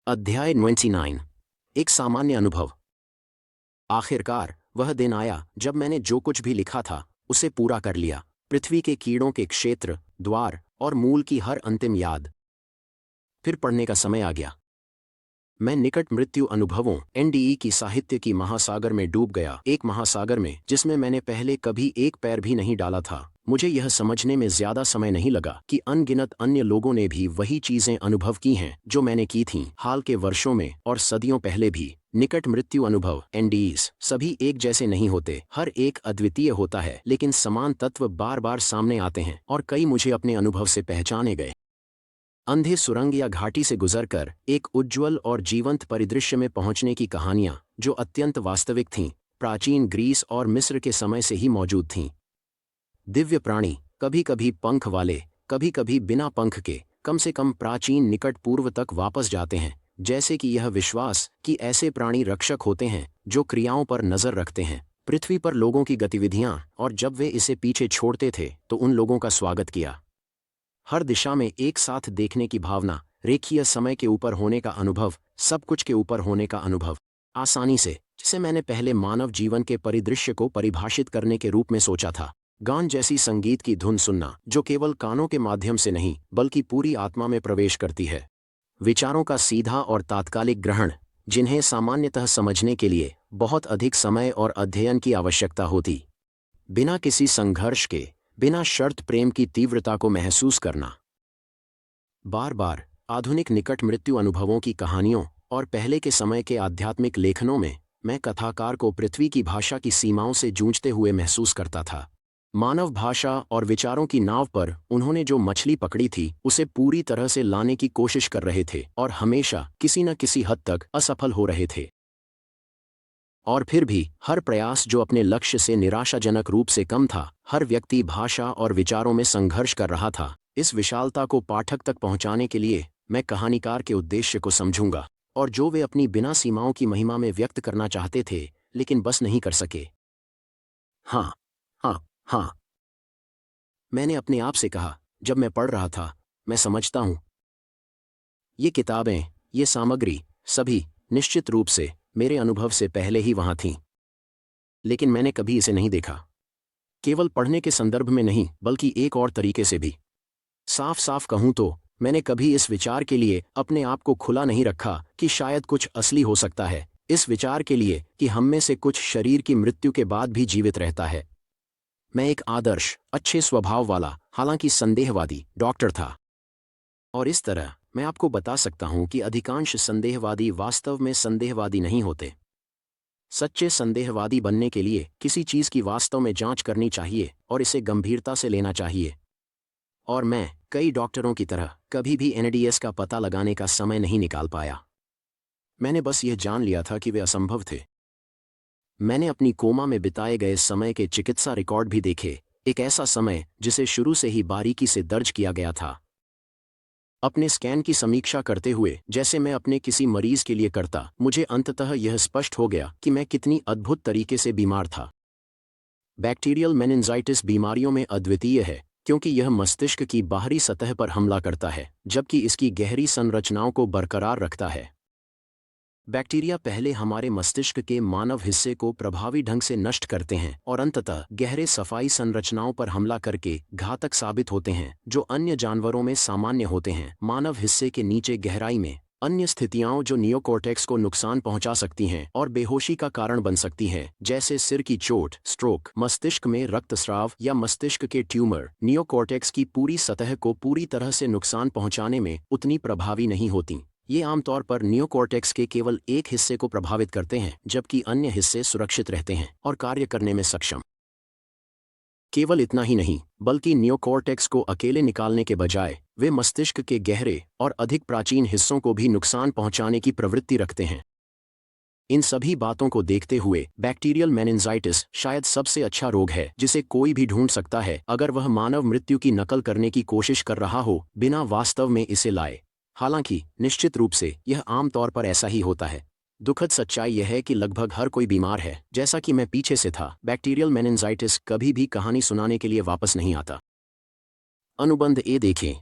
अध्याय 29। एक सामान्य अनुभव। आखिरकार वह दिन आया जब मैंने जो कुछ भी लिखा था उसे पूरा कर लिया। पृथ्वी के कीड़ों के क्षेत्र, द्वार और मूल की हर अंतिम याद। फिर पढ़ने का समय आ गया। मैं निकट मृत्यु अनुभवों एनडीई की साहित्य की महासागर में डूब गया, एक महासागर में जिसमें मैंने पहले कभी एक पैर भी नहीं डाला था। मुझे यह समझने में ज्यादा समय नहीं लगा कि अनगिनत अन्य लोगों ने भी वही चीजें अनुभव की हैं जो मैंने की थीं हाल के वर्षों में और सदियों पहले भी। निकट मृत्यु अनुभव एनडीईज सभी एक जैसे नहीं होते, हर एक अद्वितीय होता है, लेकिन समान तत्व बार बार सामने आते हैं और कई मुझे अपने अनुभव से पहचाने गए। अंधे सुरंग या घाटी से गुजरकर एक उज्ज्वल और जीवंत परिदृश्य में पहुंचने की कहानियां जो अत्यंत वास्तविक थीं, प्राचीन ग्रीस और मिस्र के समय से ही मौजूद थीं। दिव्य प्राणी, कभी कभी पंख वाले, कभी कभी बिना पंख के, कम से कम प्राचीन निकट पूर्व तक वापस जाते हैं, जैसे कि यह विश्वास कि ऐसे प्राणी रक्षक होते हैं जो क्रियाओं पर नजर रखते हैं, पृथ्वी पर लोगों की गतिविधियां, और जब वे इसे पीछे छोड़ते थे तो उन लोगों का स्वागत किया। हर दिशा में एक साथ देखने की भावना, रेखीय समय के ऊपर होने का अनुभव, सब कुछ के ऊपर होने का अनुभव, आसानी से, जिसे मैंने पहले मानव जीवन के परिदृश्य को परिभाषित करने के रूप में सोचा था। गान जैसी संगीत की धुन सुनना जो केवल कानों के माध्यम से नहीं बल्कि पूरी आत्मा में प्रवेश करती है। विचारों का सीधा और तात्कालिक ग्रहण, जिन्हें सामान्यतः समझने के लिए बहुत अधिक समय और अध्ययन की आवश्यकता होती। बिना किसी संघर्ष के, बिना शर्त प्रेम की तीव्रता को महसूस करना। बार बार आधुनिक निकट मृत्यु अनुभवों की कहानियों और पहले के समय के आध्यात्मिक लेखनों में मैं कथाकार को पृथ्वी की भाषा की सीमाओं से जूझते हुए महसूस करता था। मानव भाषा और विचारों की नाव पर उन्होंने जो मछली पकड़ी थी उसे पूरी तरह से लाने की कोशिश कर रहे थे और हमेशा किसी न किसी हद तक असफल हो रहे थे। और फिर भी हर प्रयास जो अपने लक्ष्य से निराशाजनक रूप से कम था, हर व्यक्ति भाषा और विचारों में संघर्ष कर रहा था। इस विशालता को पाठक तक पहुंचाने के लिए मैं कहानीकार के उद्देश्य को समझूंगा और जो वे अपनी बिना सीमाओं की महिमा में व्यक्त करना चाहते थे लेकिन बस नहीं कर सके। हाँ, हाँ, हाँ, मैंने अपने आप से कहा जब मैं पढ़ रहा था, मैं समझता हूं। ये किताबें, ये सामग्री, सभी निश्चित रूप से मेरे अनुभव से पहले ही वहां थीं, लेकिन मैंने कभी इसे नहीं देखा। केवल पढ़ने के संदर्भ में नहीं बल्कि एक और तरीके से भी। साफ साफ कहूं तो मैंने कभी इस विचार के लिए अपने आप को खुला नहीं रखा कि शायद कुछ असली हो सकता है, इस विचार के लिए कि हम में से कुछ शरीर की मृत्यु के बाद भी जीवित रहता है। मैं एक आदर्श, अच्छे स्वभाव वाला, हालांकि संदेहवादी डॉक्टर था। और इस तरह मैं आपको बता सकता हूं कि अधिकांश संदेहवादी वास्तव में संदेहवादी नहीं होते। सच्चे संदेहवादी बनने के लिए किसी चीज की वास्तव में जांच करनी चाहिए और इसे गंभीरता से लेना चाहिए। और मैं, कई डॉक्टरों की तरह, कभी भी एनडीएस का पता लगाने का समय नहीं निकाल पाया। मैंने बस यह जान लिया था कि वे असंभव थे। मैंने अपनी कोमा में बिताए गए समय के चिकित्सा रिकॉर्ड भी देखे, एक ऐसा समय जिसे शुरू से ही बारीकी से दर्ज किया गया था। अपने स्कैन की समीक्षा करते हुए, जैसे मैं अपने किसी मरीज के लिए करता, मुझे अंततः यह स्पष्ट हो गया कि मैं कितनी अद्भुत तरीके से बीमार था। बैक्टीरियल मेनिंजाइटिस बीमारियों में अद्वितीय है क्योंकि यह मस्तिष्क की बाहरी सतह पर हमला करता है जबकि इसकी गहरी संरचनाओं को बरकरार रखता है। बैक्टीरिया पहले हमारे मस्तिष्क के मानव हिस्से को प्रभावी ढंग से नष्ट करते हैं और अंततः गहरे सफाई संरचनाओं पर हमला करके घातक साबित होते हैं जो अन्य जानवरों में सामान्य होते हैं। मानव हिस्से के नीचे गहराई में अन्य स्थितियां जो नियोकॉर्टेक्स को नुकसान पहुंचा सकती हैं और बेहोशी का कारण बन सकती हैं, जैसे सिर की चोट, स्ट्रोक, मस्तिष्क में रक्तस्राव या मस्तिष्क के ट्यूमर, नियोकॉर्टेक्स की पूरी सतह को पूरी तरह से नुकसान पहुंचाने में उतनी प्रभावी नहीं होती। ये आमतौर पर नियोकॉर्टेक्स के केवल एक हिस्से को प्रभावित करते हैं जबकि अन्य हिस्से सुरक्षित रहते हैं और कार्य करने में सक्षम। केवल इतना ही नहीं बल्कि नियोकॉर्टेक्स को अकेले निकालने के बजाय वे मस्तिष्क के गहरे और अधिक प्राचीन हिस्सों को भी नुकसान पहुंचाने की प्रवृत्ति रखते हैं। इन सभी बातों को देखते हुए बैक्टीरियल मेनिंजाइटिस शायद सबसे अच्छा रोग है जिसे कोई भी ढूंढ सकता है अगर वह मानव मृत्यु की नकल करने की कोशिश कर रहा हो बिना वास्तव में इसे लाए। हालांकि निश्चित रूप से यह आमतौर पर ऐसा ही होता है। दुखद सच्चाई यह है कि लगभग हर कोई बीमार है। जैसा कि मैं पीछे से था, बैक्टीरियल मेनिंजाइटिस कभी भी कहानी सुनाने के लिए वापस नहीं आता। अनुबंध ए देखें।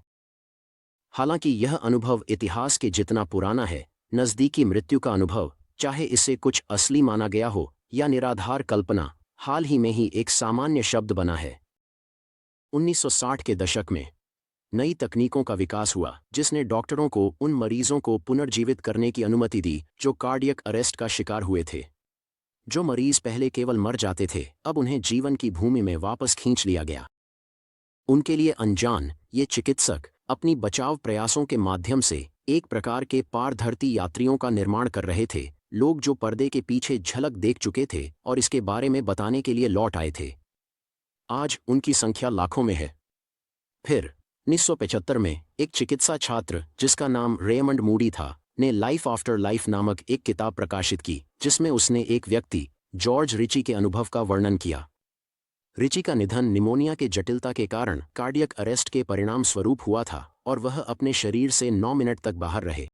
हालांकि यह अनुभव इतिहास के जितना पुराना है नज़दीकी मृत्यु का अनुभव, चाहे इसे कुछ असली माना गया हो या निराधार कल्पना, हाल ही में ही एक सामान्य शब्द बना है। 1960 के दशक में नई तकनीकों का विकास हुआ जिसने डॉक्टरों को उन मरीजों को पुनर्जीवित करने की अनुमति दी जो कार्डियक अरेस्ट का शिकार हुए थे। जो मरीज पहले केवल मर जाते थे, अब उन्हें जीवन की भूमि में वापस खींच लिया गया। उनके लिए अनजान ये चिकित्सक अपनी बचाव प्रयासों के माध्यम से एक प्रकार के पारधरती यात्रियों का निर्माण कर रहे थे, लोग जो पर्दे के पीछे झलक देख चुके थे और इसके बारे में बताने के लिए लौट आए थे। आज उनकी संख्या लाखों में है। फिर 1975 में एक चिकित्सा छात्र जिसका नाम रेमंड मूडी था ने लाइफ आफ्टर लाइफ नामक एक किताब प्रकाशित की जिसमें उसने एक व्यक्ति जॉर्ज रिची के अनुभव का वर्णन किया। रिची का निधन निमोनिया के जटिलता के कारण कार्डियक अरेस्ट के परिणाम स्वरूप हुआ था और वह अपने शरीर से 9 मिनट तक बाहर रहे।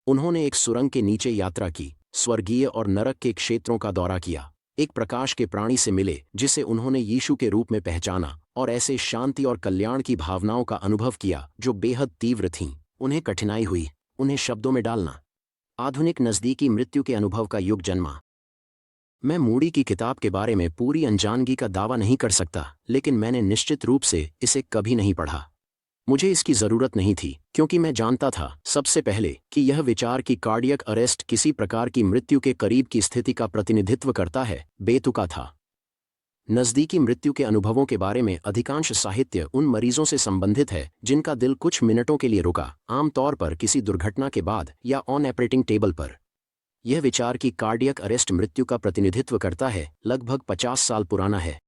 उन्होंने एक सुरंग के नीचे यात्रा की, स्वर्गीय और नरक के क्षेत्रों का दौरा किया, एक प्रकाश के प्राणी से मिले जिसे उन्होंने यीशु के रूप में पहचाना और ऐसे शांति और कल्याण की भावनाओं का अनुभव किया जो बेहद तीव्र थीं। उन्हें कठिनाई हुई उन्हें शब्दों में डालना। आधुनिक नज़दीकी मृत्यु के अनुभव का युग जन्मा। मैं मूडी की किताब के बारे में पूरी अनजानगी का दावा नहीं कर सकता, लेकिन मैंने निश्चित रूप से इसे कभी नहीं पढ़ा। मुझे इसकी ज़रूरत नहीं थी क्योंकि मैं जानता था सबसे पहले कि यह विचार कि कार्डियक अरेस्ट किसी प्रकार की मृत्यु के करीब की स्थिति का प्रतिनिधित्व करता है बेतुका था। नज़दीकी मृत्यु के अनुभवों के बारे में अधिकांश साहित्य उन मरीजों से संबंधित है जिनका दिल कुछ मिनटों के लिए रुका, आमतौर पर किसी दुर्घटना के बाद या ऑन ऑपरेटिंग टेबल पर। यह विचार कि कार्डियक अरेस्ट मृत्यु का प्रतिनिधित्व करता है लगभग 50 साल पुराना है।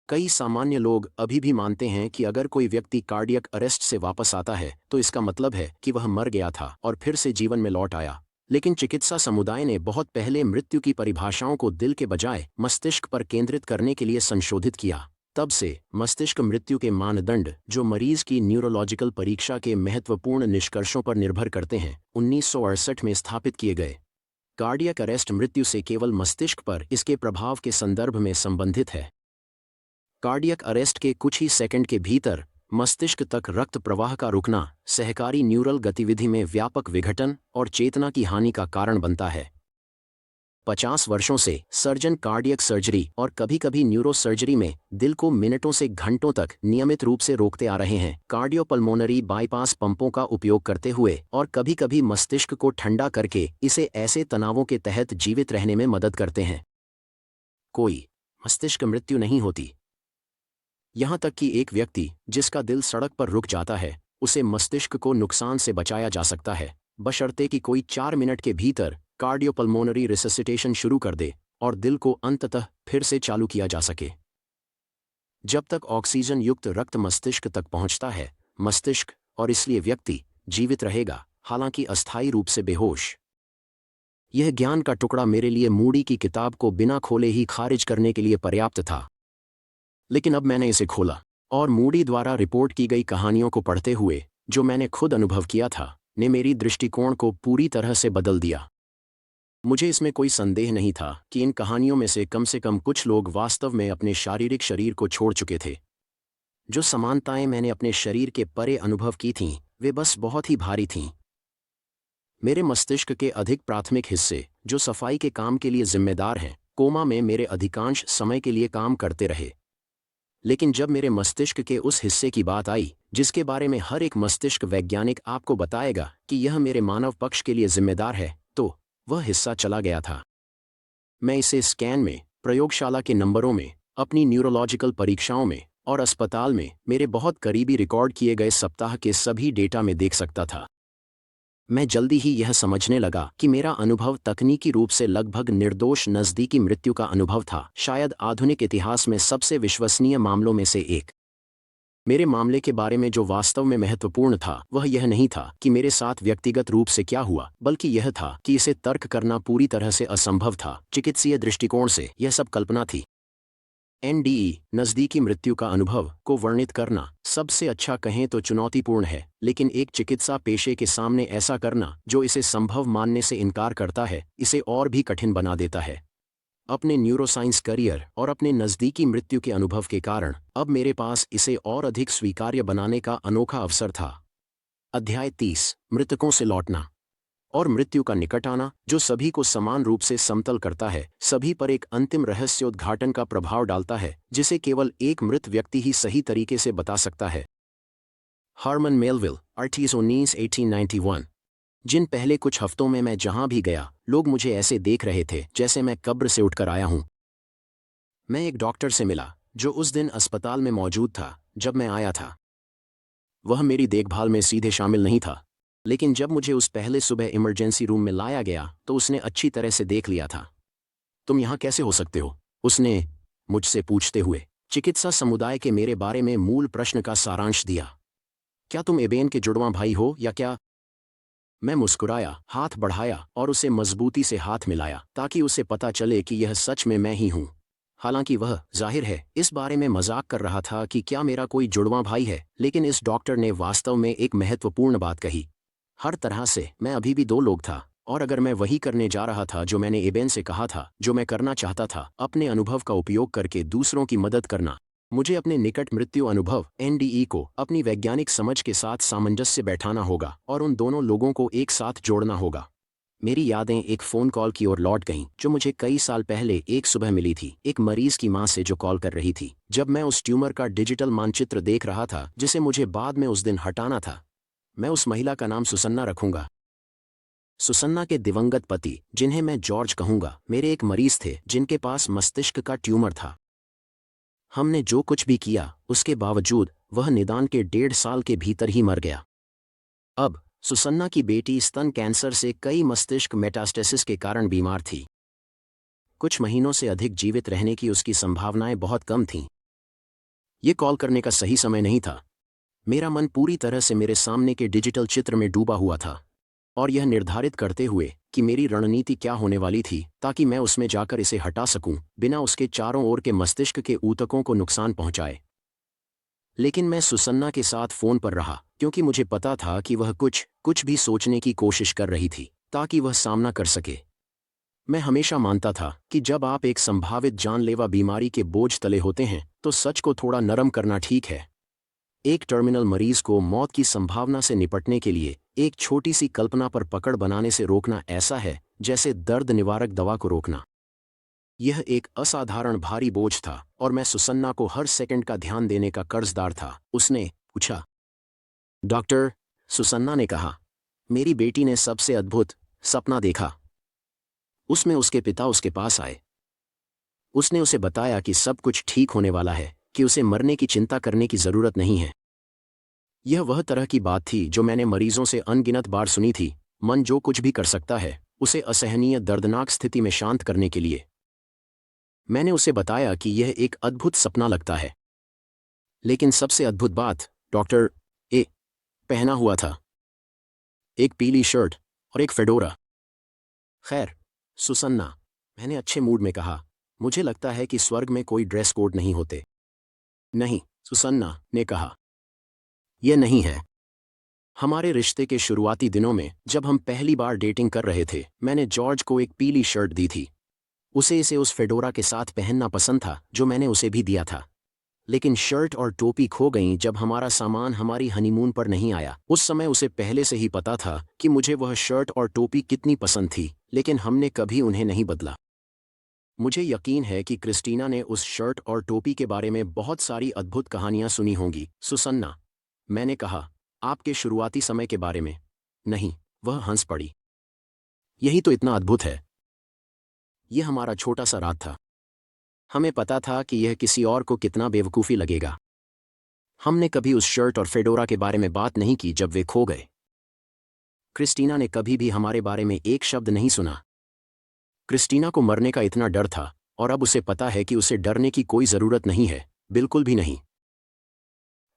कई सामान्य लोग अभी भी मानते हैं कि अगर कोई व्यक्ति कार्डियक अरेस्ट से वापस आता है तो इसका मतलब है कि वह मर गया था और फिर से जीवन में लौट आया। लेकिन चिकित्सा समुदाय ने बहुत पहले मृत्यु की परिभाषाओं को दिल के बजाय मस्तिष्क पर केंद्रित करने के लिए संशोधित किया। तब से मस्तिष्क मृत्यु के मानदंड जो मरीज की न्यूरोलॉजिकल परीक्षा के महत्वपूर्ण निष्कर्षों पर निर्भर करते हैं 1968 में स्थापित किए गए। कार्डियक अरेस्ट मृत्यु से केवल मस्तिष्क पर इसके प्रभाव के संदर्भ में संबंधित है। कार्डियक अरेस्ट के कुछ ही सेकंड के भीतर मस्तिष्क तक रक्त प्रवाह का रुकना सहकारी न्यूरल गतिविधि में व्यापक विघटन और चेतना की हानि का कारण बनता है। 50 वर्षों से सर्जन कार्डियक सर्जरी और कभी-कभी न्यूरो सर्जरी में दिल को मिनटों से घंटों तक नियमित रूप से रोकते आ रहे हैं, कार्डियोपल्मोनरी बाईपास पंपों का उपयोग करते हुए और कभी-कभी मस्तिष्क को ठंडा करके इसे ऐसे तनावों के तहत जीवित रहने में मदद करते हैं। कोई मस्तिष्क मृत्यु नहीं होती। यहाँ तक कि एक व्यक्ति जिसका दिल सड़क पर रुक जाता है उसे मस्तिष्क को नुकसान से बचाया जा सकता है, बशर्ते कि कोई 4 मिनट के भीतर कार्डियोपल्मोनरी रिससिटेशन शुरू कर दे और दिल को अंततः फिर से चालू किया जा सके। जब तक ऑक्सीजन युक्त रक्त मस्तिष्क तक पहुंचता है, मस्तिष्क और इसलिए व्यक्ति जीवित रहेगा, हालांकि अस्थायी रूप से बेहोश। यह ज्ञान का टुकड़ा मेरे लिए मूडी की किताब को बिना खोले ही खारिज करने के लिए पर्याप्त था। लेकिन अब मैंने इसे खोला और मूडी द्वारा रिपोर्ट की गई कहानियों को पढ़ते हुए जो मैंने खुद अनुभव किया था ने मेरी दृष्टिकोण को पूरी तरह से बदल दिया। मुझे इसमें कोई संदेह नहीं था कि इन कहानियों में से कम कुछ लोग वास्तव में अपने शारीरिक शरीर को छोड़ चुके थे। जो समानताएं मैंने अपने शरीर के परे अनुभव की थीं वे बस बहुत ही भारी थीं। मेरे मस्तिष्क के अधिक प्राथमिक हिस्से जो सफाई के काम के लिए जिम्मेदार हैं, कोमा में मेरे अधिकांश समय के लिए काम करते रहे। लेकिन जब मेरे मस्तिष्क के उस हिस्से की बात आई जिसके बारे में हर एक मस्तिष्क वैज्ञानिक आपको बताएगा कि यह मेरे मानव पक्ष के लिए जिम्मेदार है, तो वह हिस्सा चला गया था। मैं इसे स्कैन में, प्रयोगशाला के नंबरों में, अपनी न्यूरोलॉजिकल परीक्षाओं में और अस्पताल में मेरे बहुत करीबी रिकॉर्ड किए गए सप्ताह के सभी डेटा में देख सकता था। मैं जल्दी ही यह समझने लगा कि मेरा अनुभव तकनीकी रूप से लगभग निर्दोष नज़दीकी मृत्यु का अनुभव था, शायद आधुनिक इतिहास में सबसे विश्वसनीय मामलों में से एक। मेरे मामले के बारे में जो वास्तव में महत्वपूर्ण था वह यह नहीं था कि मेरे साथ व्यक्तिगत रूप से क्या हुआ, बल्कि यह था कि इसे तर्क करना पूरी तरह से असंभव था। चिकित्सीय दृष्टिकोण से यह सब कल्पना थी। एनडीई नज़दीकी मृत्यु का अनुभव को वर्णित करना सबसे अच्छा कहें तो चुनौतीपूर्ण है, लेकिन एक चिकित्सा पेशे के सामने ऐसा करना जो इसे संभव मानने से इनकार करता है, इसे और भी कठिन बना देता है। अपने न्यूरोसाइंस करियर और अपने नज़दीकी मृत्यु के अनुभव के कारण अब मेरे पास इसे और अधिक स्वीकार्य बनाने का अनोखा अवसर था। अध्याय 30 मृतकों से लौटना। और मृत्यु का निकट आना, जो सभी को समान रूप से समतल करता है, सभी पर एक अंतिम रहस्योद्घाटन का प्रभाव डालता है जिसे केवल एक मृत व्यक्ति ही सही तरीके से बता सकता है। Harman Melville, artist 1891। जिन पहले कुछ हफ्तों में मैं जहां भी गया, लोग मुझे ऐसे देख रहे थे जैसे मैं कब्र से उठकर आया हूं। मैं एक डॉक्टर से मिला जो उस दिन अस्पताल में मौजूद था जब मैं आया था। वह मेरी देखभाल में सीधे शामिल नहीं था, लेकिन जब मुझे उस पहले सुबह इमरजेंसी रूम में लाया गया तो उसने अच्छी तरह से देख लिया था। तुम यहाँ कैसे हो सकते हो? उसने मुझसे पूछते हुए चिकित्सा समुदाय के मेरे बारे में मूल प्रश्न का सारांश दिया। क्या तुम एबेन के जुड़वां भाई हो या क्या? मैं मुस्कुराया, हाथ बढ़ाया और उसे मजबूती से हाथ मिलाया ताकि उसे पता चले कि यह सच में मैं ही हूं। हालांकि वह, जाहिर है, इस बारे में मजाक कर रहा था कि क्या मेरा कोई जुड़वां भाई है, लेकिन इस डॉक्टर ने वास्तव में एक महत्वपूर्ण बात कही। हर तरह से मैं अभी भी दो लोग था, और अगर मैं वही करने जा रहा था जो मैंने एबेन से कहा था, जो मैं करना चाहता था, अपने अनुभव का उपयोग करके दूसरों की मदद करना, मुझे अपने निकट मृत्यु अनुभव एनडीई को अपनी वैज्ञानिक समझ के साथ सामंजस्य बैठाना होगा और उन दोनों लोगों को एक साथ जोड़ना होगा। मेरी यादें एक फ़ोन कॉल की ओर लौट गईं जो मुझे कई साल पहले एक सुबह मिली थी, एक मरीज की मां से जो कॉल कर रही थी जब मैं उस ट्यूमर का डिजिटल मानचित्र देख रहा था जिसे मुझे बाद में उस दिन हटाना था। मैं उस महिला का नाम सुसन्ना रखूंगा। सुसन्ना के दिवंगत पति, जिन्हें मैं जॉर्ज कहूंगा, मेरे एक मरीज थे जिनके पास मस्तिष्क का ट्यूमर था। हमने जो कुछ भी किया उसके बावजूद वह निदान के 1.5 साल के भीतर ही मर गया। अब सुसन्ना की बेटी स्तन कैंसर से कई मस्तिष्क मेटास्टेसिस के कारण बीमार थी। कुछ महीनों से अधिक जीवित रहने की उसकी संभावनाएं बहुत कम थीं। ये कॉल करने का सही समय नहीं था। मेरा मन पूरी तरह से मेरे सामने के डिजिटल चित्र में डूबा हुआ था, और यह निर्धारित करते हुए कि मेरी रणनीति क्या होने वाली थी ताकि मैं उसमें जाकर इसे हटा सकूं बिना उसके चारों ओर के मस्तिष्क के ऊतकों को नुकसान पहुंचाए। लेकिन मैं सुसन्ना के साथ फोन पर रहा क्योंकि मुझे पता था कि वह कुछ भी सोचने की कोशिश कर रही थी ताकि वह सामना कर सके। मैं हमेशा मानता था कि जब आप एक संभावित जानलेवा बीमारी के बोझ तले होते हैं तो सच को थोड़ा नरम करना ठीक है। एक टर्मिनल मरीज को मौत की संभावना से निपटने के लिए एक छोटी सी कल्पना पर पकड़ बनाने से रोकना ऐसा है जैसे दर्द निवारक दवा को रोकना। यह एक असाधारण भारी बोझ था और मैं सुसन्ना को हर सेकंड का ध्यान देने का कर्जदार था। उसने पूछा, डॉक्टर, सुसन्ना ने कहा, मेरी बेटी ने सबसे अद्भुत सपना देखा। उसमें उसके पिता उसके पास आए। उसने उसे बताया कि सब कुछ ठीक होने वाला है, कि उसे मरने की चिंता करने की जरूरत नहीं है। यह वह तरह की बात थी जो मैंने मरीजों से अनगिनत बार सुनी थी। मन जो कुछ भी कर सकता है उसे असहनीय दर्दनाक स्थिति में शांत करने के लिए। मैंने उसे बताया कि यह एक अद्भुत सपना लगता है, लेकिन सबसे अद्भुत बात डॉक्टर ए पहना हुआ था, एक पीली शर्ट और एक फेडोरा। खैर सुसन्ना, मैंने अच्छे मूड में कहा, मुझे लगता है कि स्वर्ग में कोई ड्रेस कोड नहीं होते। नहीं, सुसन्ना ने कहा, यह नहीं है। हमारे रिश्ते के शुरुआती दिनों में जब हम पहली बार डेटिंग कर रहे थे, मैंने जॉर्ज को एक पीली शर्ट दी थी। उसे इसे उस फेडोरा के साथ पहनना पसंद था जो मैंने उसे भी दिया था। लेकिन शर्ट और टोपी खो गईं जब हमारा सामान हमारी हनीमून पर नहीं आया। उस समय उसे पहले से ही पता था कि मुझे वह शर्ट और टोपी कितनी पसंद थी, लेकिन हमने कभी उन्हें नहीं बदला। मुझे यकीन है कि क्रिस्टीना ने उस शर्ट और टोपी के बारे में बहुत सारी अद्भुत कहानियां सुनी होंगी। सुसन्ना, मैंने कहा, आपके शुरुआती समय के बारे में नहीं। वह हंस पड़ी। यही तो इतना अद्भुत है। यह हमारा छोटा सा रात था। हमें पता था कि यह किसी और को कितना बेवकूफ़ी लगेगा। हमने कभी उस शर्ट और फेडोरा के बारे में बात नहीं की जब वे खो गए। क्रिस्टीना ने कभी भी हमारे बारे में एक शब्द नहीं सुना। क्रिस्टीना को मरने का इतना डर था, और अब उसे पता है कि उसे डरने की कोई ज़रूरत नहीं है, बिल्कुल भी नहीं।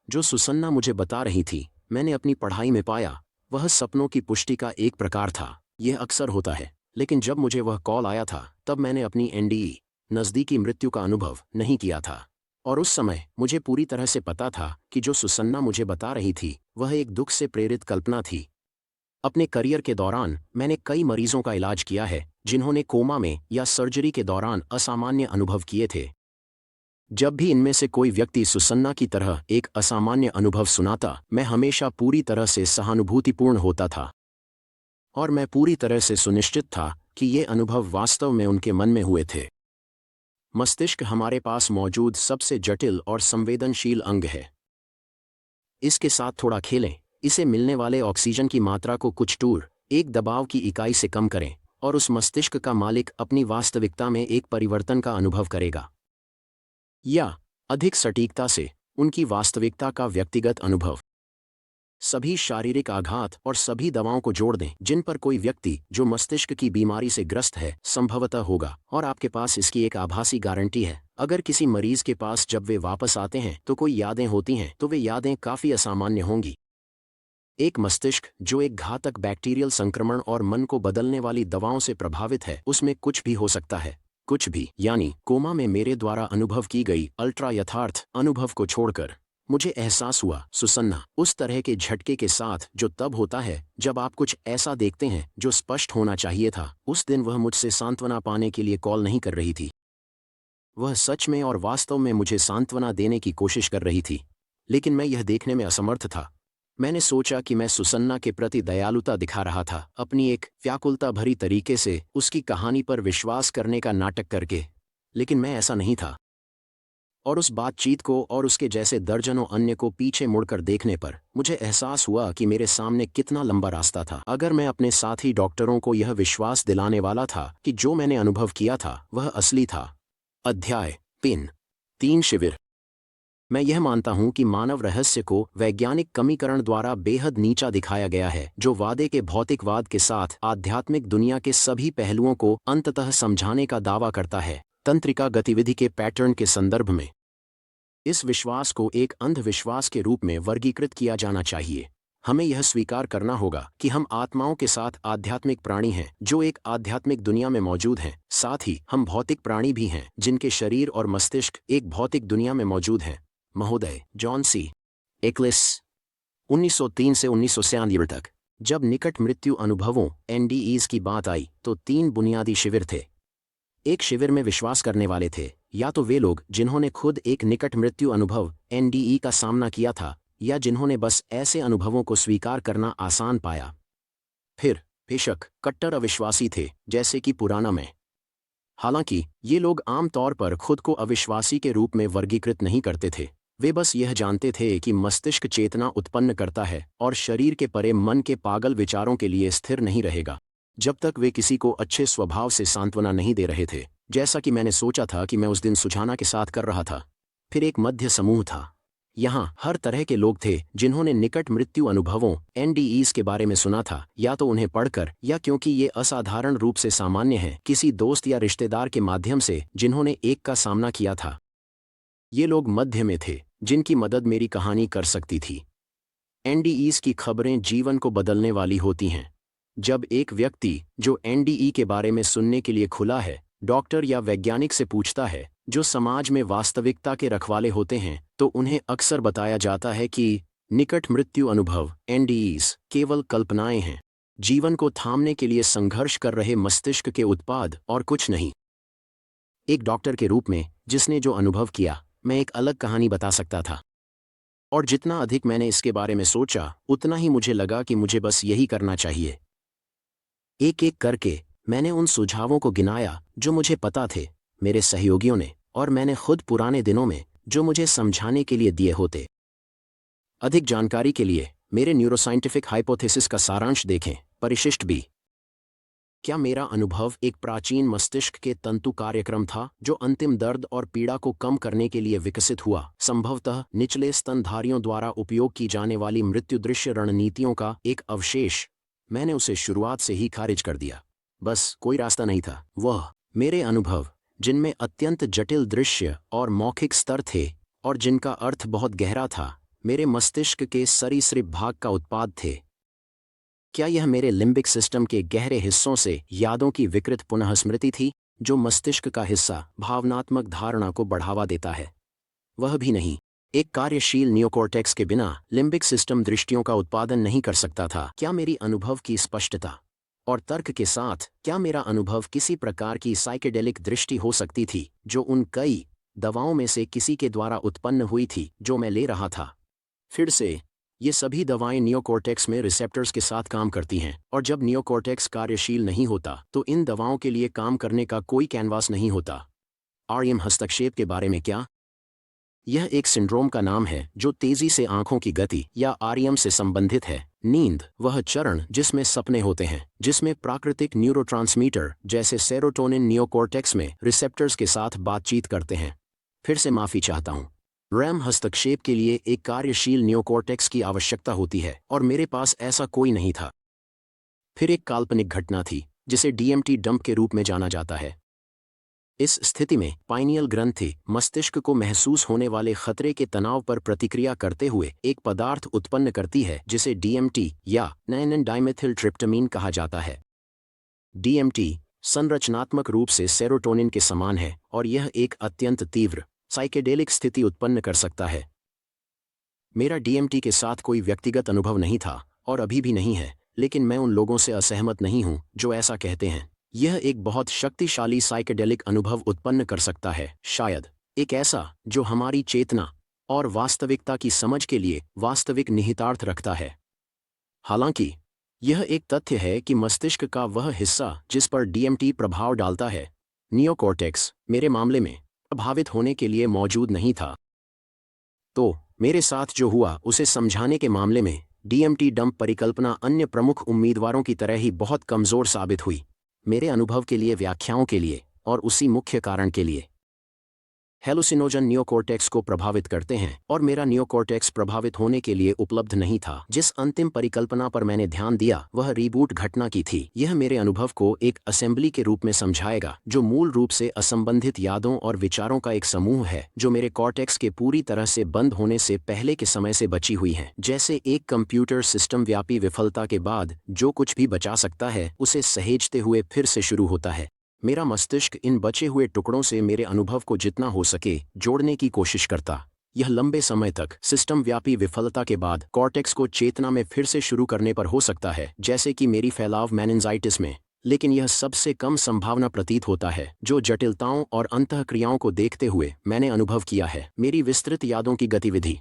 जो सुसन्ना मुझे बता रही थी, मैंने अपनी पढ़ाई में पाया, वह सपनों की पुष्टि का एक प्रकार था। यह अक्सर होता है, लेकिन जब मुझे वह कॉल आया था तब मैंने अपनी एनडीई नज़दीकी मृत्यु का अनुभव नहीं किया था, और उस समय मुझे पूरी तरह से पता था कि जो सुसन्ना मुझे बता रही थी वह एक दुख से प्रेरित कल्पना थी। अपने करियर के दौरान मैंने कई मरीजों का इलाज किया है जिन्होंने कोमा में या सर्जरी के दौरान असामान्य अनुभव किए थे। जब भी इनमें से कोई व्यक्ति सुसन्ना की तरह एक असामान्य अनुभव सुनाता, मैं हमेशा पूरी तरह से सहानुभूतिपूर्ण होता था। और मैं पूरी तरह से सुनिश्चित था कि ये अनुभव वास्तव में उनके मन में हुए थे। मस्तिष्क हमारे पास मौजूद सबसे जटिल और संवेदनशील अंग है। इसके साथ थोड़ा खेलें, इसे मिलने वाले ऑक्सीजन की मात्रा को कुछ टूर एक दबाव की इकाई से कम करें और उस मस्तिष्क का मालिक अपनी वास्तविकता में एक परिवर्तन का अनुभव करेगा, या अधिक सटीकता से उनकी वास्तविकता का व्यक्तिगत अनुभव। सभी शारीरिक आघात और सभी दवाओं को जोड़ दें जिन पर कोई व्यक्ति जो मस्तिष्क की बीमारी से ग्रस्त है संभवतः होगा, और आपके पास इसकी एक आभासी गारंटी है। अगर किसी मरीज के पास जब वे वापस आते हैं तो कोई यादें होती हैं, तो वे यादें काफ़ी असामान्य होंगी। एक मस्तिष्क जो एक घातक बैक्टीरियल संक्रमण और मन को बदलने वाली दवाओं से प्रभावित है, उसमें कुछ भी हो सकता है। कुछ भी, यानी कोमा में मेरे द्वारा अनुभव की गई अल्ट्रा यथार्थ अनुभव को छोड़कर। मुझे एहसास हुआ, सुसन्ना, उस तरह के झटके के साथ जो तब होता है जब आप कुछ ऐसा देखते हैं जो स्पष्ट होना चाहिए था। उस दिन वह मुझसे सांत्वना पाने के लिए कॉल नहीं कर रही थी। वह सच में और वास्तव में मुझे सांत्वना देने की कोशिश कर रही थी, लेकिन मैं यह देखने में असमर्थ था। मैंने सोचा कि मैं सुसन्ना के प्रति दयालुता दिखा रहा था, अपनी एक व्याकुलता भरी तरीके से उसकी कहानी पर विश्वास करने का नाटक करके, लेकिन मैं ऐसा नहीं था। और उस बातचीत को और उसके जैसे दर्जनों अन्य को पीछे मुड़कर देखने पर मुझे एहसास हुआ कि मेरे सामने कितना लंबा रास्ता था। अगर मैं अपने साथी डॉक्टरों को यह विश्वास दिलाने वाला था कि जो मैंने अनुभव किया था वह असली था। अध्याय पिन 3 शिविर। मैं यह मानता हूं कि मानव रहस्य को वैज्ञानिक कमीकरण द्वारा बेहद नीचा दिखाया गया है, जो वादे के भौतिकवाद के साथ आध्यात्मिक दुनिया के सभी पहलुओं को अंततः समझाने का दावा करता है, तंत्रिका गतिविधि के पैटर्न के संदर्भ में। इस विश्वास को एक अंधविश्वास के रूप में वर्गीकृत किया जाना चाहिए। हमें यह स्वीकार करना होगा कि हम आत्माओं के साथ आध्यात्मिक प्राणी हैं जो एक आध्यात्मिक दुनिया में मौजूद हैं। साथ ही हम भौतिक प्राणी भी हैं जिनके शरीर और मस्तिष्क एक भौतिक दुनिया में मौजूद हैं। महोदय जॉन सी एक्लिस 1903 से 1996 तक। जब निकट मृत्यु अनुभवों NDEs की बात आई तो 3 बुनियादी शिविर थे। एक शिविर में विश्वास करने वाले थे, या तो वे लोग जिन्होंने खुद एक निकट मृत्यु अनुभव NDE का सामना किया था, या जिन्होंने बस ऐसे अनुभवों को स्वीकार करना आसान पाया। फिर बेशक कट्टर अविश्वासी थे, जैसे कि पुराना में। हालांकि ये लोग आमतौर पर खुद को अविश्वासी के रूप में वर्गीकृत नहीं करते थे। वे बस यह जानते थे कि मस्तिष्क चेतना उत्पन्न करता है और शरीर के परे मन के पागल विचारों के लिए स्थिर नहीं रहेगा, जब तक वे किसी को अच्छे स्वभाव से सांत्वना नहीं दे रहे थे, जैसा कि मैंने सोचा था कि मैं उस दिन सुझाना के साथ कर रहा था। फिर एक मध्य समूह था। यहाँ हर तरह के लोग थे जिन्होंने निकट मृत्यु अनुभवों NDEs के बारे में सुना था, या तो उन्हें पढ़कर या क्योंकि ये असाधारण रूप से सामान्य हैं, किसी दोस्त या रिश्तेदार के माध्यम से जिन्होंने एक का सामना किया था। ये लोग मध्य में थे जिनकी मदद मेरी कहानी कर सकती थी। NDEs की खबरें जीवन को बदलने वाली होती हैं। जब एक व्यक्ति जो NDE के बारे में सुनने के लिए खुला है डॉक्टर या वैज्ञानिक से पूछता है जो समाज में वास्तविकता के रखवाले होते हैं, तो उन्हें अक्सर बताया जाता है कि निकट मृत्यु अनुभव NDEs केवल कल्पनाएं हैं, जीवन को थामने के लिए संघर्ष कर रहे मस्तिष्क के उत्पाद और कुछ नहीं। एक डॉक्टर के रूप में जिसने जो अनुभव किया, मैं एक अलग कहानी बता सकता था, और जितना अधिक मैंने इसके बारे में सोचा उतना ही मुझे लगा कि मुझे बस यही करना चाहिए। एक एक करके मैंने उन सुझावों को गिनाया जो मुझे पता थे, मेरे सहयोगियों ने और मैंने खुद पुराने दिनों में जो मुझे समझाने के लिए दिए होते। अधिक जानकारी के लिए मेरे न्यूरोसाइंटिफिक हाइपोथेसिस का सारांश देखें। परिशिष्ट बी। क्या मेरा अनुभव एक प्राचीन मस्तिष्क के तंतु कार्यक्रम था जो अंतिम दर्द और पीड़ा को कम करने के लिए विकसित हुआ, संभवतः निचले स्तनधारियों द्वारा उपयोग की जाने वाली मृत्यु दृश्य रणनीतियों का एक अवशेष? मैंने उसे शुरुआत से ही खारिज कर दिया। बस कोई रास्ता नहीं था। वह मेरे अनुभव जिनमें अत्यंत जटिल दृश्य और मौखिक स्तर थे और जिनका अर्थ बहुत गहरा था, मेरे मस्तिष्क के सरीसृप भाग का उत्पाद थे। क्या यह मेरे लिम्बिक सिस्टम के गहरे हिस्सों से यादों की विकृत पुनःस्मृति थी, जो मस्तिष्क का हिस्सा भावनात्मक धारणा को बढ़ावा देता है? वह भी नहीं। एक कार्यशील नियोकॉर्टेक्स के बिना लिम्बिक सिस्टम दृष्टियों का उत्पादन नहीं कर सकता था। क्या मेरी अनुभव की स्पष्टता और तर्क के साथ क्या मेरा अनुभव किसी प्रकार की साइकेडेलिक दृष्टि हो सकती थी जो उन कई दवाओं में से किसी के द्वारा उत्पन्न हुई थी जो मैं ले रहा था? फिर से ये सभी दवाएं नियोकॉर्टेक्स में रिसेप्टर्स के साथ काम करती हैं, और जब नियोकॉर्टेक्स कार्यशील नहीं होता तो इन दवाओं के लिए काम करने का कोई कैनवास नहीं होता। आरईएम हस्तक्षेप के बारे में क्या? यह एक सिंड्रोम का नाम है जो तेजी से आंखों की गति या आरईएम से संबंधित है। नींद वह चरण जिसमें सपने होते हैं, जिसमें प्राकृतिक न्यूरोट्रांसमीटर जैसे सेरोटोनिन नियोकॉर्टेक्स में रिसेप्टर्स के साथ बातचीत करते हैं। फिर से माफी चाहता हूँ। रैम हस्तक्षेप के लिए एक कार्यशील नियोकॉर्टेक्स की आवश्यकता होती है, और मेरे पास ऐसा कोई नहीं था। फिर एक काल्पनिक घटना थी जिसे डीएमटी डंप के रूप में जाना जाता है। इस स्थिति में पाइनियल ग्रंथि मस्तिष्क को महसूस होने वाले खतरे के तनाव पर प्रतिक्रिया करते हुए एक पदार्थ उत्पन्न करती है जिसे डीएमटी या नैनन डाइमेथिलट्रिप्टामाइन कहा जाता है। डीएमटी संरचनात्मक रूप से सेरोटोनिन के समान है, और यह एक अत्यंत तीव्र साइकेडेलिक स्थिति उत्पन्न कर सकता है। मेरा डीएमटी के साथ कोई व्यक्तिगत अनुभव नहीं था, और अभी भी नहीं है, लेकिन मैं उन लोगों से असहमत नहीं हूं जो ऐसा कहते हैं। यह एक बहुत शक्तिशाली साइकेडेलिक अनुभव उत्पन्न कर सकता है, शायद एक ऐसा जो हमारी चेतना और वास्तविकता की समझ के लिए वास्तविक निहितार्थ रखता है। हालांकि यह एक तथ्य है कि मस्तिष्क का वह हिस्सा जिस पर डीएमटी प्रभाव डालता है, नियोकॉर्टेक्स, मेरे मामले में प्रभावित होने के लिए मौजूद नहीं था। तो मेरे साथ जो हुआ उसे समझाने के मामले में डीएमटी डंप परिकल्पना अन्य प्रमुख उम्मीदवारों की तरह ही बहुत कमजोर साबित हुई। मेरे अनुभव के लिए, व्याख्याओं के लिए, और उसी मुख्य कारण के लिए। हेलुसिनोजन नियोकॉर्टेक्स को प्रभावित करते हैं, और मेरा नियोकॉर्टेक्स प्रभावित होने के लिए उपलब्ध नहीं था। जिस अंतिम परिकल्पना पर मैंने ध्यान दिया वह रीबूट घटना की थी। यह मेरे अनुभव को एक असेंबली के रूप में समझाएगा जो मूल रूप से असंबंधित यादों और विचारों का एक समूह है जो मेरे कॉर्टेक्स के पूरी तरह से बंद होने से पहले के समय से बची हुई हैं। जैसे एक कंप्यूटर सिस्टम व्यापी विफलता के बाद जो कुछ भी बचा सकता है उसे सहेजते हुए फिर से शुरू होता है। मेरा मस्तिष्क इन बचे हुए टुकड़ों से मेरे अनुभव को जितना हो सके जोड़ने की कोशिश करता। यह लंबे समय तक सिस्टम व्यापी विफलता के बाद कॉर्टेक्स को चेतना में फिर से शुरू करने पर हो सकता है, जैसे कि मेरी फैलाव मेनिंजाइटिस में, लेकिन यह सबसे कम संभावना प्रतीत होता है जो जटिलताओं और अंतःक्रियाओं को देखते हुए मैंने अनुभव किया है। मेरी विस्तृत यादों की गतिविधि,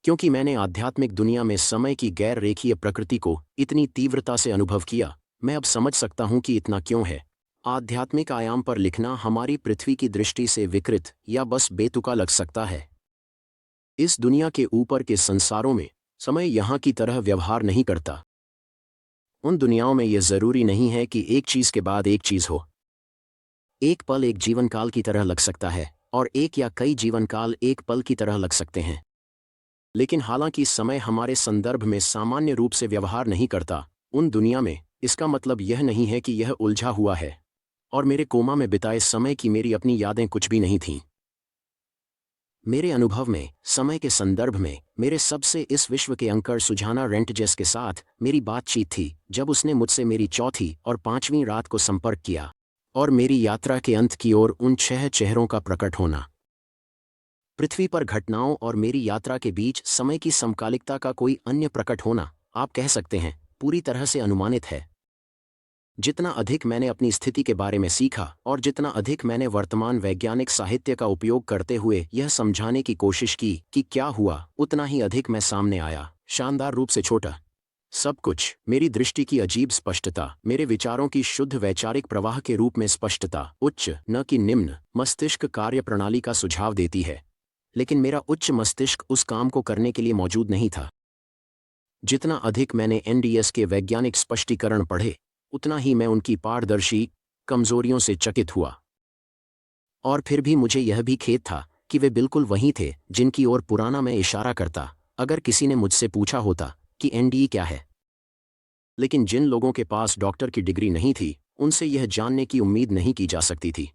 क्योंकि मैंने आध्यात्मिक दुनिया में समय की गैर रेखीय प्रकृति को इतनी तीव्रता से अनुभव किया, मैं अब समझ सकता हूं कि इतना क्यों है। आध्यात्मिक आयाम पर लिखना हमारी पृथ्वी की दृष्टि से विकृत या बस बेतुका लग सकता है। इस दुनिया के ऊपर के संसारों में समय यहाँ की तरह व्यवहार नहीं करता। उन दुनियाओं में यह जरूरी नहीं है कि एक चीज के बाद एक चीज हो। एक पल एक जीवनकाल की तरह लग सकता है, और एक या कई जीवनकाल एक पल की तरह लग सकते हैं। लेकिन हालांकि समय हमारे संदर्भ में सामान्य रूप से व्यवहार नहीं करता, उन दुनिया में इसका मतलब यह नहीं है कि यह उलझा हुआ है, और मेरे कोमा में बिताए समय की मेरी अपनी यादें कुछ भी नहीं थीं। मेरे अनुभव में समय के संदर्भ में मेरे सबसे इस विश्व के अंकर सुजाना रेंटजेस के साथ मेरी बातचीत थी जब उसने मुझसे मेरी चौथी और पांचवीं रात को संपर्क किया, और मेरी यात्रा के अंत की ओर उन 6 चेहरों का प्रकट होना। पृथ्वी पर घटनाओं और मेरी यात्रा के बीच समय की समकालिकता का कोई अन्य प्रकट होना, आप कह सकते हैं, पूरी तरह से अनुमानित है। जितना अधिक मैंने अपनी स्थिति के बारे में सीखा और जितना अधिक मैंने वर्तमान वैज्ञानिक साहित्य का उपयोग करते हुए यह समझाने की कोशिश की कि क्या हुआ, उतना ही अधिक मैं सामने आया, शानदार रूप से छोटा। सब कुछ, मेरी दृष्टि की अजीब स्पष्टता, मेरे विचारों की शुद्ध वैचारिक प्रवाह के रूप में स्पष्टता, उच्च न कि निम्न मस्तिष्क कार्य प्रणाली का सुझाव देती है। लेकिन मेरा उच्च मस्तिष्क उस काम को करने के लिए मौजूद नहीं था। जितना अधिक मैंने एनडीएस के वैज्ञानिक स्पष्टीकरण पढ़े, उतना ही मैं उनकी पारदर्शी कमजोरियों से चकित हुआ। और फिर भी मुझे यह भी खेद था कि वे बिल्कुल वही थे जिनकी ओर पुराना मैं इशारा करता अगर किसी ने मुझसे पूछा होता कि एनडीई क्या है। लेकिन जिन लोगों के पास डॉक्टर की डिग्री नहीं थी, उनसे यह जानने की उम्मीद नहीं की जा सकती थी।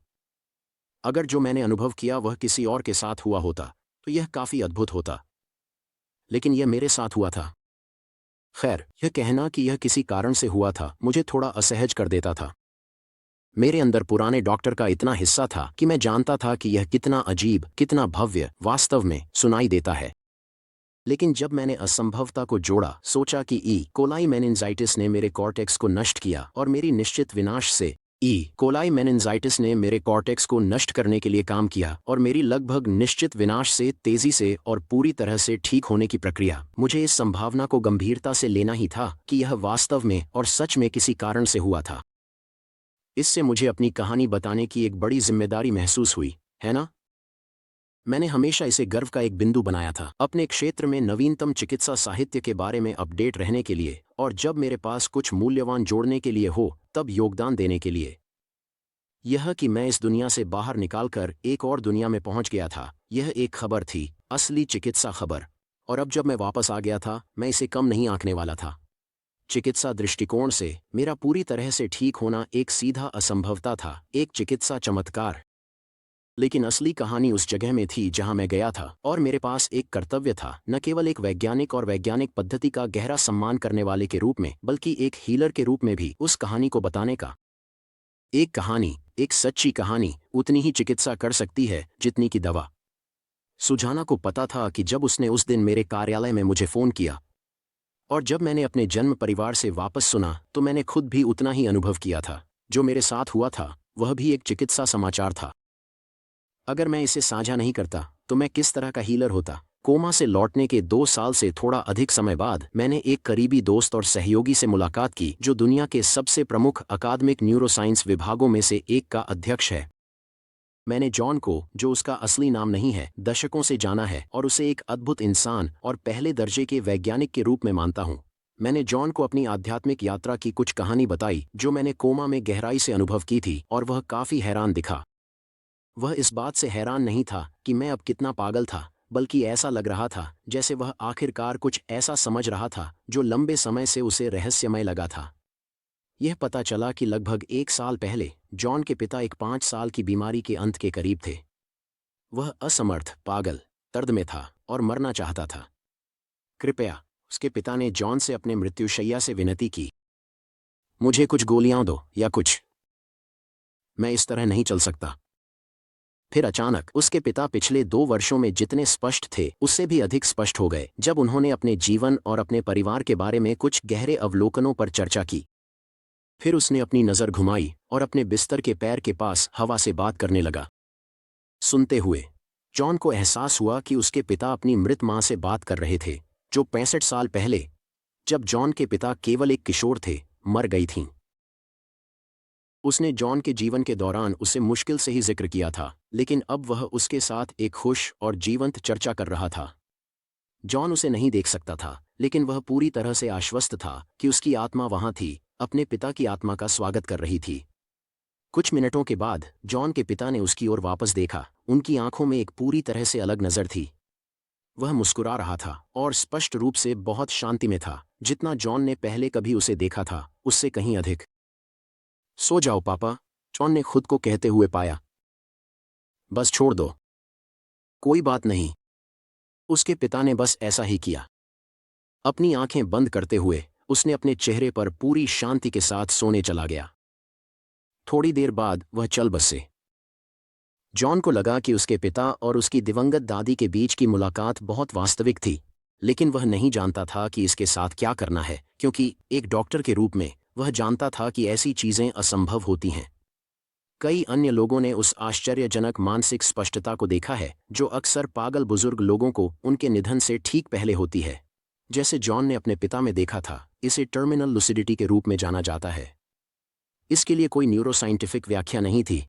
अगर जो मैंने अनुभव किया वह किसी और के साथ हुआ होता तो यह काफी अद्भुत होता, लेकिन यह मेरे साथ हुआ था। खैर, यह कहना कि यह किसी कारण से हुआ था मुझे थोड़ा असहज कर देता था। मेरे अंदर पुराने डॉक्टर का इतना हिस्सा था कि मैं जानता था कि यह कितना अजीब, कितना भव्य वास्तव में सुनाई देता है। लेकिन जब मैंने असंभवता को जोड़ा, सोचा कि ई कोलाई मेनिंजाइटिस ने मेरे कॉर्टेक्स को नष्ट किया और मेरी निश्चित विनाश से कोलाई मेनिंजाइटिस ने मेरे कॉर्टेक्स को नष्ट करने के लिए काम किया और मेरी लगभग निश्चित विनाश से तेजी से और पूरी तरह से ठीक होने की प्रक्रिया। मुझे इस संभावना को गंभीरता से लेना ही था कि यह वास्तव में और सच में किसी कारण से हुआ था। इससे मुझे अपनी कहानी बताने की एक बड़ी जिम्मेदारी महसूस हुई, है ना? मैंने हमेशा इसे गर्व का एक बिंदु बनाया था, अपने क्षेत्र में नवीनतम चिकित्सा साहित्य के बारे में अपडेट रहने के लिए, और जब मेरे पास कुछ मूल्यवान जोड़ने के लिए हो तब योगदान देने के लिए। यह कि मैं इस दुनिया से बाहर निकालकर एक और दुनिया में पहुंच गया था, यह एक खबर थी, असली चिकित्सा खबर। और अब जब मैं वापस आ गया था, मैं इसे कम नहीं आंकने वाला था। चिकित्सा दृष्टिकोण से मेरा पूरी तरह से ठीक होना एक सीधा असंभवता था, एक चिकित्सा चमत्कार। लेकिन असली कहानी उस जगह में थी जहां मैं गया था, और मेरे पास एक कर्तव्य था, न केवल एक वैज्ञानिक और वैज्ञानिक पद्धति का गहरा सम्मान करने वाले के रूप में, बल्कि एक हीलर के रूप में भी उस कहानी को बताने का। एक कहानी, एक सच्ची कहानी, उतनी ही चिकित्सा कर सकती है जितनी की दवा। सुजाना को पता था कि जब उसने उस दिन मेरे कार्यालय में मुझे फोन किया, और जब मैंने अपने जन्म परिवार से वापस सुना, तो मैंने खुद भी उतना ही अनुभव किया था। जो मेरे साथ हुआ था वह भी एक चिकित्सा समाचार था। अगर मैं इसे साझा नहीं करता तो मैं किस तरह का हीलर होता? कोमा से लौटने के 2 साल से थोड़ा अधिक समय बाद मैंने एक करीबी दोस्त और सहयोगी से मुलाकात की जो दुनिया के सबसे प्रमुख अकादमिक न्यूरोसाइंस विभागों में से एक का अध्यक्ष है। मैंने जॉन को, जो उसका असली नाम नहीं है, दशकों से जाना है और उसे एक अद्भुत इंसान और पहले दर्जे के वैज्ञानिक के रूप में मानता हूँ। मैंने जॉन को अपनी आध्यात्मिक यात्रा की कुछ कहानी बताई जो मैंने कोमा में गहराई से अनुभव की थी, और वह काफी हैरान दिखा। वह इस बात से हैरान नहीं था कि मैं अब कितना पागल था, बल्कि ऐसा लग रहा था जैसे वह आखिरकार कुछ ऐसा समझ रहा था जो लंबे समय से उसे रहस्यमय लगा था। यह पता चला कि लगभग 1 साल पहले जॉन के पिता एक 5 साल की बीमारी के अंत के करीब थे। वह असमर्थ, पागल, दर्द में था और मरना चाहता था। कृपया, उसके पिता ने जॉन से अपने मृत्युशैया से विनती की, मुझे कुछ गोलियां दो या कुछ। मैं इस तरह नहीं चल सकता। फिर अचानक उसके पिता पिछले 2 वर्षों में जितने स्पष्ट थे उससे भी अधिक स्पष्ट हो गए जब उन्होंने अपने जीवन और अपने परिवार के बारे में कुछ गहरे अवलोकनों पर चर्चा की। फिर उसने अपनी नज़र घुमाई और अपने बिस्तर के पैर के पास हवा से बात करने लगा। सुनते हुए जॉन को एहसास हुआ कि उसके पिता अपनी मृत मां से बात कर रहे थे, जो 65 साल पहले, जब जॉन के पिता केवल एक किशोर थे, मर गई थीं। उसने जॉन के जीवन के दौरान उसे मुश्किल से ही जिक्र किया था, लेकिन अब वह उसके साथ एक खुश और जीवंत चर्चा कर रहा था। जॉन उसे नहीं देख सकता था, लेकिन वह पूरी तरह से आश्वस्त था कि उसकी आत्मा वहां थी, अपने पिता की आत्मा का स्वागत कर रही थी। कुछ मिनटों के बाद जॉन के पिता ने उसकी ओर वापस देखा। उनकी आंखों में एक पूरी तरह से अलग नज़र थी। वह मुस्कुरा रहा था और स्पष्ट रूप से बहुत शांति में था, जितना जॉन ने पहले कभी उसे देखा था, उससे कहीं अधिक। सो जाओ पापा, जॉन ने खुद को कहते हुए पाया। बस छोड़ दो, कोई बात नहीं। उसके पिता ने बस ऐसा ही किया। अपनी आंखें बंद करते हुए उसने अपने चेहरे पर पूरी शांति के साथ सोने चला गया। थोड़ी देर बाद वह चल बसे। जॉन को लगा कि उसके पिता और उसकी दिवंगत दादी के बीच की मुलाकात बहुत वास्तविक थी, लेकिन वह नहीं जानता था कि इसके साथ क्या करना है, क्योंकि एक डॉक्टर के रूप में वह जानता था कि ऐसी चीजें असंभव होती हैं। कई अन्य लोगों ने उस आश्चर्यजनक मानसिक स्पष्टता को देखा है जो अक्सर पागल बुजुर्ग लोगों को उनके निधन से ठीक पहले होती है, जैसे जॉन ने अपने पिता में देखा था। इसे टर्मिनल लुसिडिटी के रूप में जाना जाता है। इसके लिए कोई न्यूरोसाइंटिफिक व्याख्या नहीं थी।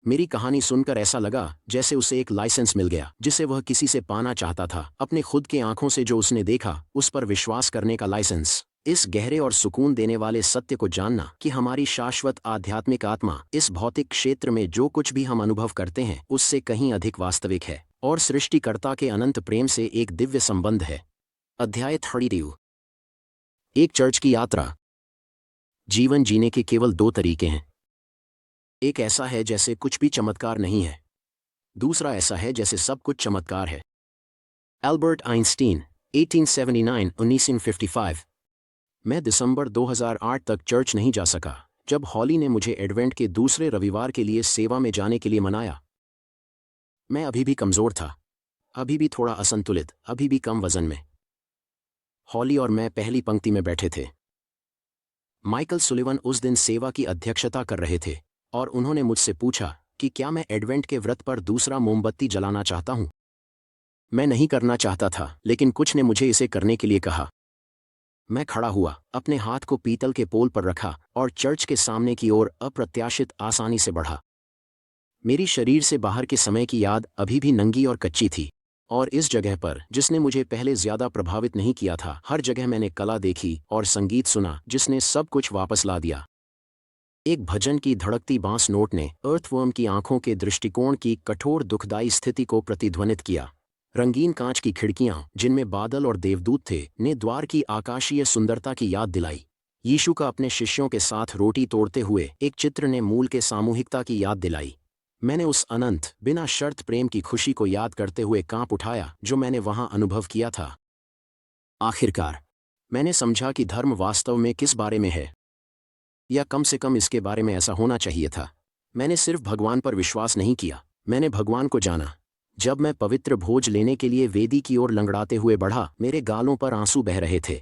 मेरी कहानी सुनकर ऐसा लगा जैसे उसे एक लाइसेंस मिल गया जिसे वह किसी से पाना चाहता था, अपने खुद के आंखों से जो उसने देखा उस पर विश्वास करने का लाइसेंस। इस गहरे और सुकून देने वाले सत्य को जानना कि हमारी शाश्वत आध्यात्मिक आत्मा इस भौतिक क्षेत्र में जो कुछ भी हम अनुभव करते हैं उससे कहीं अधिक वास्तविक है और सृष्टिकर्ता के अनंत प्रेम से एक दिव्य संबंध है। अध्याय 32। एक चर्च की यात्रा। जीवन जीने के केवल 2 तरीके हैं। एक ऐसा है जैसे कुछ भी चमत्कार नहीं है, दूसरा ऐसा है जैसे सब कुछ चमत्कार है। Albert Einstein, 1879-1955। मैं दिसंबर 2008 तक चर्च नहीं जा सका जब हॉली ने मुझे एडवेंट के दूसरे रविवार के लिए सेवा में जाने के लिए मनाया। मैं अभी भी कमज़ोर था, अभी भी थोड़ा असंतुलित, अभी भी कम वजन में। हॉली और मैं पहली पंक्ति में बैठे थे। माइकल सुलिवन उस दिन सेवा की अध्यक्षता कर रहे थे और उन्होंने मुझसे पूछा कि क्या मैं एडवेंट के व्रत पर दूसरा मोमबत्ती जलाना चाहता हूं। मैं नहीं करना चाहता था, लेकिन कुछ ने मुझे इसे करने के लिए कहा। मैं खड़ा हुआ, अपने हाथ को पीतल के पोल पर रखा और चर्च के सामने की ओर अप्रत्याशित आसानी से बढ़ा। मेरी शरीर से बाहर के समय की याद अभी भी नंगी और कच्ची थी, और इस जगह पर, जिसने मुझे पहले ज्यादा प्रभावित नहीं किया था, हर जगह मैंने कला देखी और संगीत सुना जिसने सब कुछ वापस ला दिया। एक भजन की धड़कती बांस नोट ने अर्थवर्म की आंखों के दृष्टिकोण की कठोर दुखदायी स्थिति को प्रतिध्वनित किया। रंगीन कांच की खिड़कियां, जिनमें बादल और देवदूत थे, ने द्वार की आकाशीय सुंदरता की याद दिलाई। यीशु का अपने शिष्यों के साथ रोटी तोड़ते हुए एक चित्र ने मूल के सामूहिकता की याद दिलाई। मैंने उस अनंत, बिना शर्त प्रेम की खुशी को याद करते हुए कांप उठाया जो मैंने वहां अनुभव किया था। आखिरकार मैंने समझा कि धर्म वास्तव में किस बारे में है, या कम से कम इसके बारे में ऐसा होना चाहिए था। मैंने सिर्फ भगवान पर विश्वास नहीं किया, मैंने भगवान को जाना। जब मैं पवित्र भोज लेने के लिए वेदी की ओर लंगड़ाते हुए बढ़ा, मेरे गालों पर आंसू बह रहे थे।